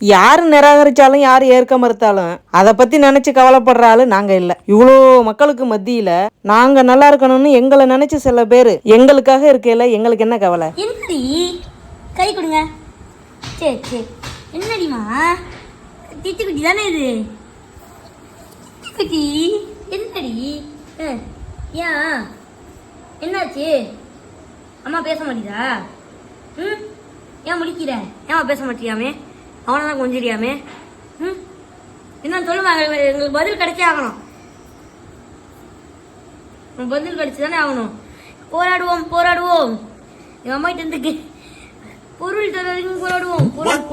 யாரு நிராகரிச்சாலும் யாரு ஏற்க மறுத்தாலும் அதை பத்தி நினைச்சு கவலைப்படுற ஆளு நாங்க இல்ல. இவ்வளோ மக்களுக்கு மத்தியில நாங்க நல்லா இருக்கணும்னு எங்களை நினைச்சு சில பேரு எங்களுக்காக இருக்கையில எங்களுக்கு என்ன கவலை? என்னடி கை கொடுங்க. சரி சரி என்னடிமா திட்டு குட்டி தானே இது? குட்டி என்னடி? ஏன் என்னாச்சு? அம்மா பேச மாட்டேதா? ம் ஏன் முடிக்கிற? ஏன் பேச மாட்டியாமே? அவனெல்லாம் கொஞ்சிரியாமே? ம் என்ன சொல்லுவாங்க, எங்களுக்கு பதில் கிடைச்சே ஆகணும். பதில் கிடைச்சி தானே ஆகணும். போராடுவோம் போராடுவோம். எங்கள் அம்மா கிட்ட இருந்து பொருள் தர வரைக்கும் போராடுவோம். பொருள்